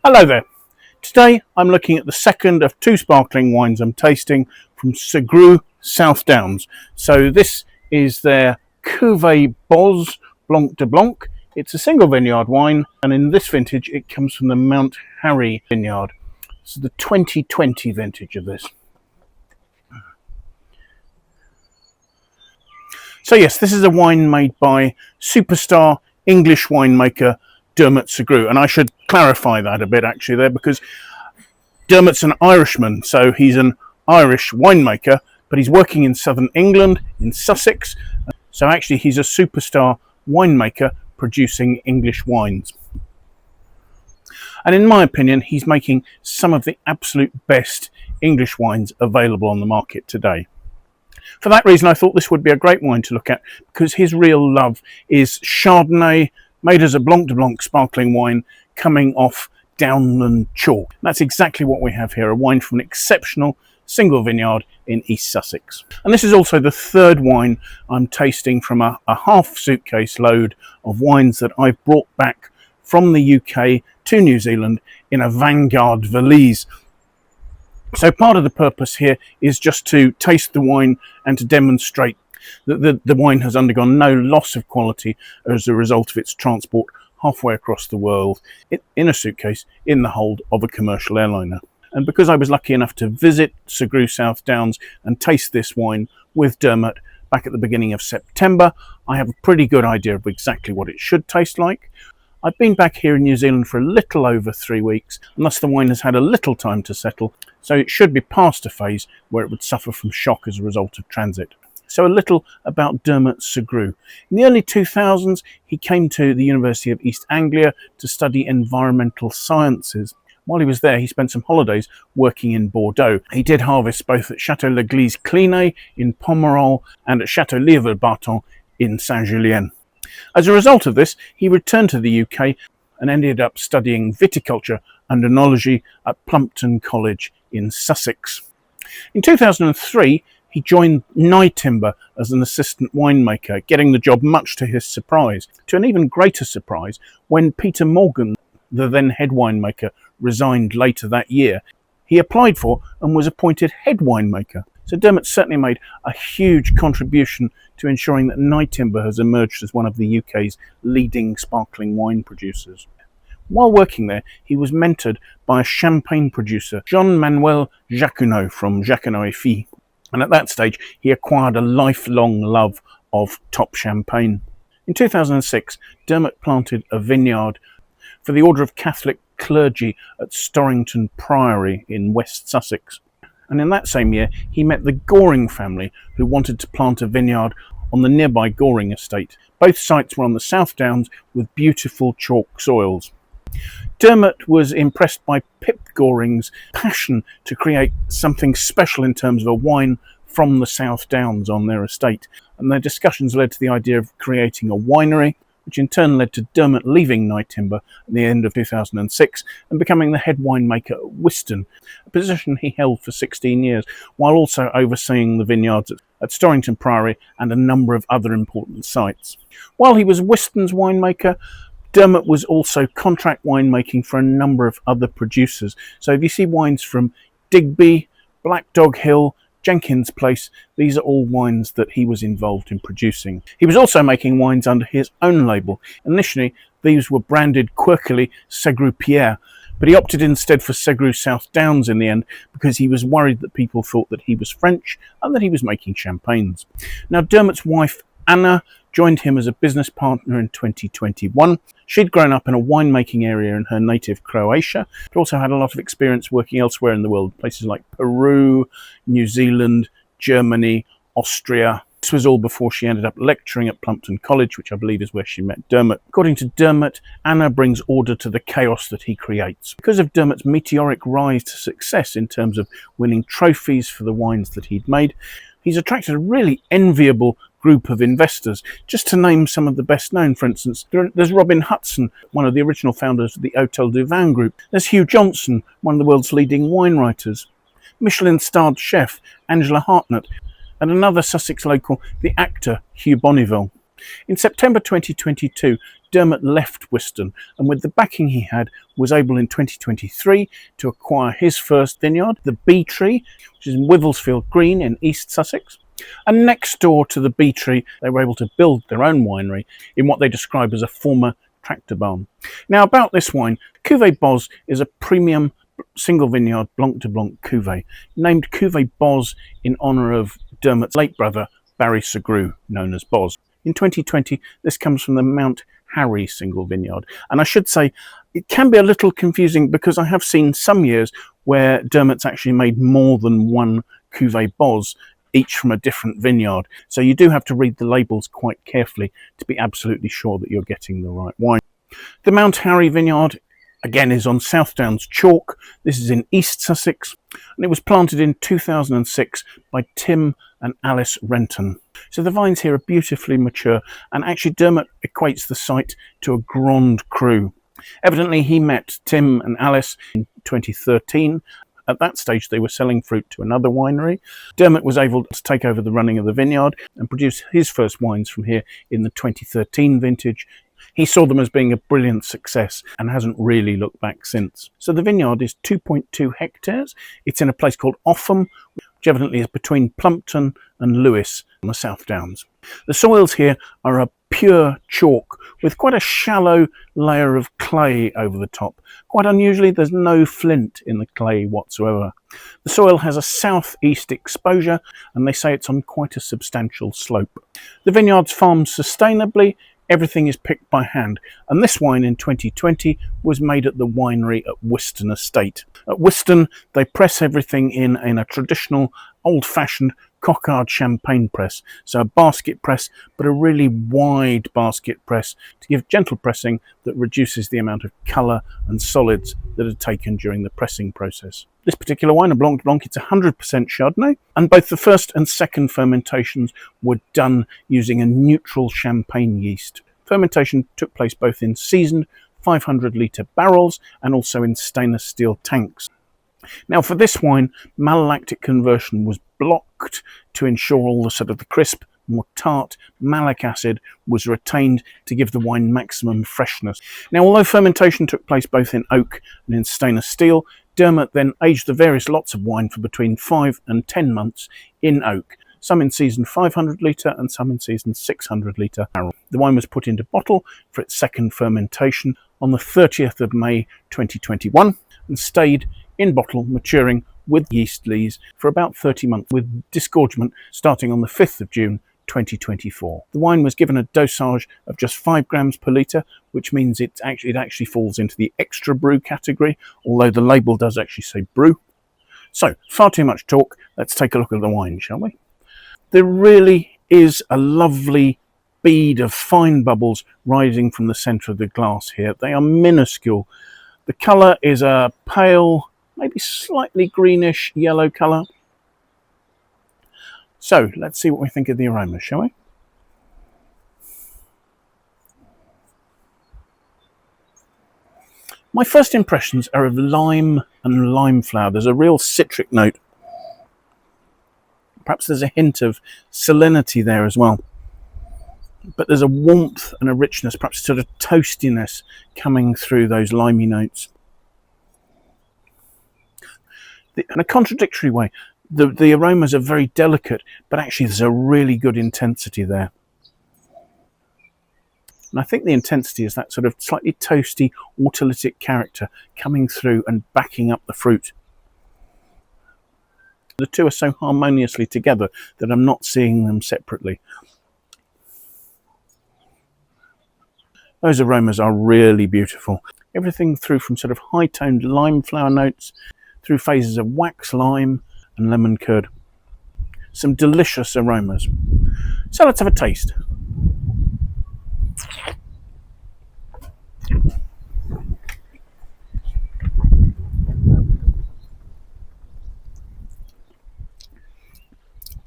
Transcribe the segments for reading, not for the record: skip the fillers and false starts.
Hello there. Today I'm looking at the second of two sparkling wines I'm tasting from Sugrue South Downs. So this is their Cuvee Boz Blanc de Blanc. It's a single vineyard wine, and in this vintage it comes from the Mount Harry vineyard. This is the 2020 vintage of this. So yes, this is a wine made by superstar English winemaker Dermot Sugrue, and I should clarify that a bit actually there, because Dermot's an Irishman, so he's an Irish winemaker, but he's working in southern England, in Sussex, so actually he's a superstar winemaker producing English wines. And in my opinion, he's making some of the absolute best English wines available on the market today. For that reason, I thought this would be a great wine to look at, because his real love is Chardonnay, made as a Blanc de Blanc sparkling wine coming off downland chalk. That's exactly what we have here, a wine from an exceptional single vineyard in East Sussex. And this is also the third wine I'm tasting from a half suitcase load of wines that I've brought back from the UK to New Zealand in a VinGuardValise. So part of the purpose here is just to taste the wine and to demonstrate that the wine has undergone no loss of quality as a result of its transport halfway across the world in a suitcase in the hold of a commercial airliner. And because I was lucky enough to visit Sugrue South Downs and taste this wine with Dermot back at the beginning of September, I have a pretty good idea of exactly what it should taste like. I've been back here in New Zealand for a little over 3 weeks, and thus the wine has had a little time to settle, so it should be past a phase where it would suffer from shock as a result of transit. So a little about Dermot Sugrue. In the early 2000s, he came to the University of East Anglia to study environmental sciences. While he was there, he spent some holidays working in Bordeaux. He did harvest both at Château l'Église Clinay in Pomerol and at Château Lieuville-Barton in Saint-Julien. As a result of this, he returned to the UK and ended up studying viticulture and enology at Plumpton College in Sussex. In 2003, he joined Nye Timber as an assistant winemaker, getting the job much to his surprise. To an even greater surprise, when Peter Morgan, the then head winemaker, resigned later that year, he applied for and was appointed head winemaker. So Dermot certainly made a huge contribution to ensuring that Nye Timber has emerged as one of the UK's leading sparkling wine producers. While working there, he was mentored by a champagne producer, Jean-Manuel Jacquenot from Jacquenot et Fils. And at that stage, he acquired a lifelong love of top champagne. In 2006, Dermot planted a vineyard for the Order of Catholic Clergy at Storrington Priory in West Sussex. And in that same year, he met the Goring family, who wanted to plant a vineyard on the nearby Goring estate. Both sites were on the South Downs with beautiful chalk soils. Dermot was impressed by Pip Goring's passion to create something special in terms of a wine from the South Downs on their estate, and their discussions led to the idea of creating a winery, which in turn led to Dermot leaving Nye Timber at the end of 2006 and becoming the head winemaker at Wiston, a position he held for 16 years, while also overseeing the vineyards at Storrington Priory and a number of other important sites. While he was Wiston's winemaker, Dermot was also contract winemaking for a number of other producers. So if you see wines from Digby, Black Dog Hill, Jenkins Place, these are all wines that he was involved in producing. He was also making wines under his own label. Initially, these were branded quirkily Sugrue Pierre, but he opted instead for Sugrue South Downs in the end because he was worried that people thought that he was French and that he was making champagnes. Now, Dermot's wife, Anna, joined him as a business partner in 2021. She'd grown up in a winemaking area in her native Croatia, but also had a lot of experience working elsewhere in the world, places like Peru, New Zealand, Germany, Austria. This was all before she ended up lecturing at Plumpton College, which I believe is where she met Dermot. According to Dermot, Anna brings order to the chaos that he creates. Because of Dermot's meteoric rise to success in terms of winning trophies for the wines that he'd made, he's attracted a really enviable group of investors. Just to name some of the best known, for instance, there's Robin Hudson, one of the original founders of the Hôtel du Vin group. There's Hugh Johnson, one of the world's leading wine writers. Michelin-starred chef Angela Hartnett, and another Sussex local, the actor Hugh Bonneville. In September 2022, Dermot left Wiston, and with the backing he had, was able in 2023 to acquire his first vineyard, the Bee Tree, which is in Wivelsfield Green in East Sussex. And next door to the Bee Tree, they were able to build their own winery in what they describe as a former tractor barn. Now, about this wine, Cuvee Boz is a premium single vineyard Blanc de Blanc cuvee, named Cuvee Boz in honour of Dermot's late brother, Barry Sugrue, known as Boz. In 2020, this comes from the Mount Harry single vineyard. And I should say, it can be a little confusing because I have seen some years where Dermot's actually made more than one Cuvee Boz, each from a different vineyard. So you do have to read the labels quite carefully to be absolutely sure that you're getting the right wine. The Mount Harry vineyard, again, is on South Downs Chalk. This is in East Sussex, and it was planted in 2006 by Tim and Alice Renton. So the vines here are beautifully mature, and actually Dermot equates the site to a Grand Cru. Evidently he met Tim and Alice in 2013. At that stage they were selling fruit to another winery. Dermot was able to take over the running of the vineyard and produce his first wines from here in the 2013 vintage. He saw them as being a brilliant success and hasn't really looked back since. So the vineyard is 2.2 hectares. It's in a place called Offham, which evidently is between Plumpton and Lewes on the South Downs. The soils here are a pure chalk with quite a shallow layer of clay over the top. Quite unusually, there's no flint in the clay whatsoever. The soil has a southeast exposure, and they say it's on quite a substantial slope. The vineyard's farmed sustainably. Everything is picked by hand, and this wine in 2020 was made at the winery at Wiston Estate. At Wiston, they press everything in a traditional, old-fashioned cockard champagne press, so a basket press, but a really wide basket press to give gentle pressing that reduces the amount of colour and solids that are taken during the pressing process. This particular wine, a Blanc de Blanc, it's 100% Chardonnay, and both the first and second fermentations were done using a neutral champagne yeast. Fermentation took place both in seasoned 500-litre barrels and also in stainless steel tanks. Now for this wine, malolactic conversion was blocked to ensure all the sort of the crisp, more tart malic acid was retained to give the wine maximum freshness. Now, although fermentation took place both in oak and in stainless steel, Dermot then aged the various lots of wine for between 5 and 10 months in oak, some in seasoned 500-litre and some in seasoned 600-litre barrel. The wine was put into bottle for its second fermentation on the 30th of May 2021 and stayed in bottle maturing with yeast lees for about 30 months, with disgorgement starting on the 5th of June 2024. The wine was given a dosage of just 5 grams per litre, which means it actually falls into the extra brew category, although the label does actually say brew. So, far too much talk, let's take a look at the wine, shall we? There really is a lovely bead of fine bubbles rising from the centre of the glass here. They are minuscule. The colour is a pale, maybe slightly greenish yellow colour. So let's see what we think of the aromas, shall we? My first impressions are of lime and lime flower. There's a real citric note. Perhaps there's a hint of salinity there as well. But there's a warmth and a richness, perhaps sort of toastiness coming through those limey notes. In a contradictory way, the aromas are very delicate, but actually there's a really good intensity there. And I think the intensity is that sort of slightly toasty, autolytic character coming through and backing up the fruit. The two are so harmoniously together that I'm not seeing them separately. Those aromas are really beautiful. Everything through from sort of high-toned lime flower notes, through phases of wax lime and lemon curd. Some delicious aromas. So let's have a taste.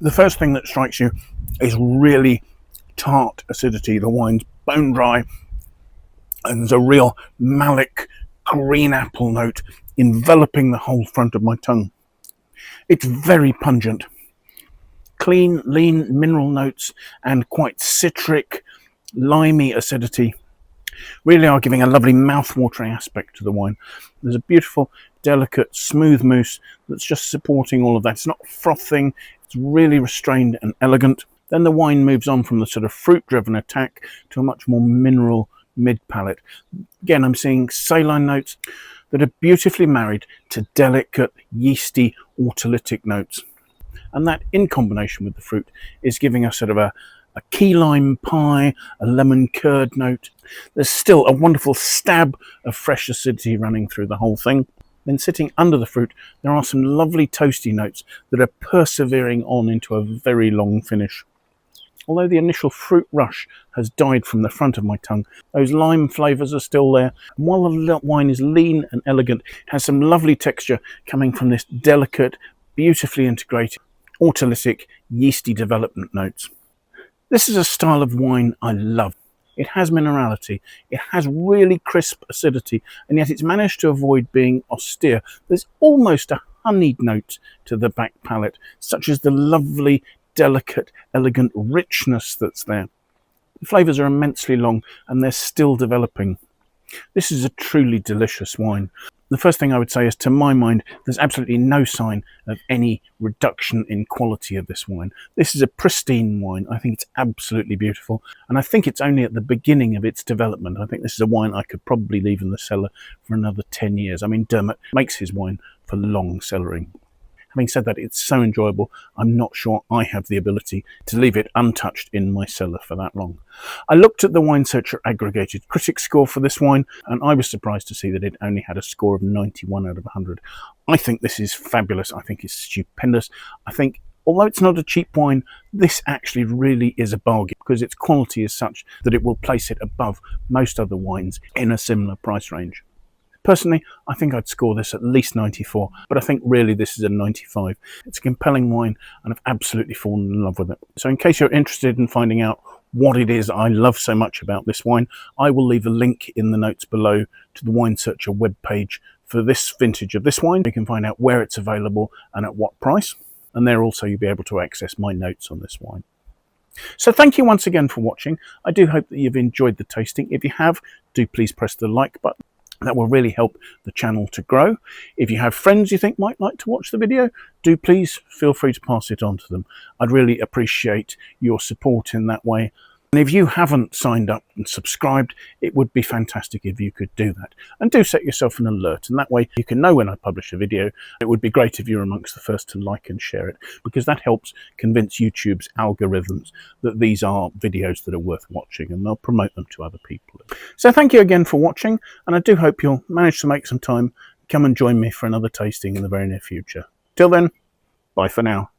The first thing that strikes you is really tart acidity. The wine's bone dry, and there's a real malic green apple note enveloping the whole front of my tongue. It's very pungent. Clean, lean mineral notes and quite citric, limey acidity really are giving a lovely mouth-watering aspect to the wine. There's a beautiful, delicate, smooth mousse that's just supporting all of that. It's not frothing, it's really restrained and elegant. Then the wine moves on from the sort of fruit-driven attack to a much more mineral mid-palate. Again, I'm seeing saline notes that are beautifully married to delicate, yeasty, autolytic notes. And that, in combination with the fruit, is giving us sort of a key lime pie, a lemon curd note. There's still a wonderful stab of fresh acidity running through the whole thing. Then sitting under the fruit, there are some lovely toasty notes that are persevering on into a very long finish. Although the initial fruit rush has died from the front of my tongue, those lime flavours are still there. And while the wine is lean and elegant, it has some lovely texture coming from this delicate, beautifully integrated, autolytic, yeasty development notes. This is a style of wine I love. It has minerality, it has really crisp acidity, and yet it's managed to avoid being austere. There's almost a honeyed note to the back palate, such as the lovely, delicate, elegant richness that's there. The flavours are immensely long and they're still developing. This is a truly delicious wine. The first thing I would say is, to my mind, there's absolutely no sign of any reduction in quality of this wine. This is a pristine wine. I think it's absolutely beautiful. And I think it's only at the beginning of its development. I think this is a wine I could probably leave in the cellar for another 10 years. I mean, Dermot makes his wine for long cellaring. Having said that, it's so enjoyable, I'm not sure I have the ability to leave it untouched in my cellar for that long. I looked at the Wine Searcher aggregated critic score for this wine, and I was surprised to see that it only had a score of 91 out of 100. I think this is fabulous. I think it's stupendous. I think, although it's not a cheap wine, this actually really is a bargain, because its quality is such that it will place it above most other wines in a similar price range. Personally, I think I'd score this at least 94, but I think really this is a 95. It's a compelling wine and I've absolutely fallen in love with it. So in case you're interested in finding out what it is I love so much about this wine, I will leave a link in the notes below to the Wine Searcher webpage for this vintage of this wine. You can find out where it's available and at what price, and there also you'll be able to access my notes on this wine. So thank you once again for watching. I do hope that you've enjoyed the tasting. If you have, do please press the like button. That will really help the channel to grow. If you have friends you think might like to watch the video, do please feel free to pass it on to them. I'd really appreciate your support in that way. And if you haven't signed up and subscribed, it would be fantastic if you could do that. And do set yourself an alert, and that way you can know when I publish a video. It would be great if you're amongst the first to like and share it, because that helps convince YouTube's algorithms that these are videos that are worth watching, and they'll promote them to other people. So thank you again for watching, and I do hope you'll manage to make some time, come and join me for another tasting in the very near future. Till then, bye for now.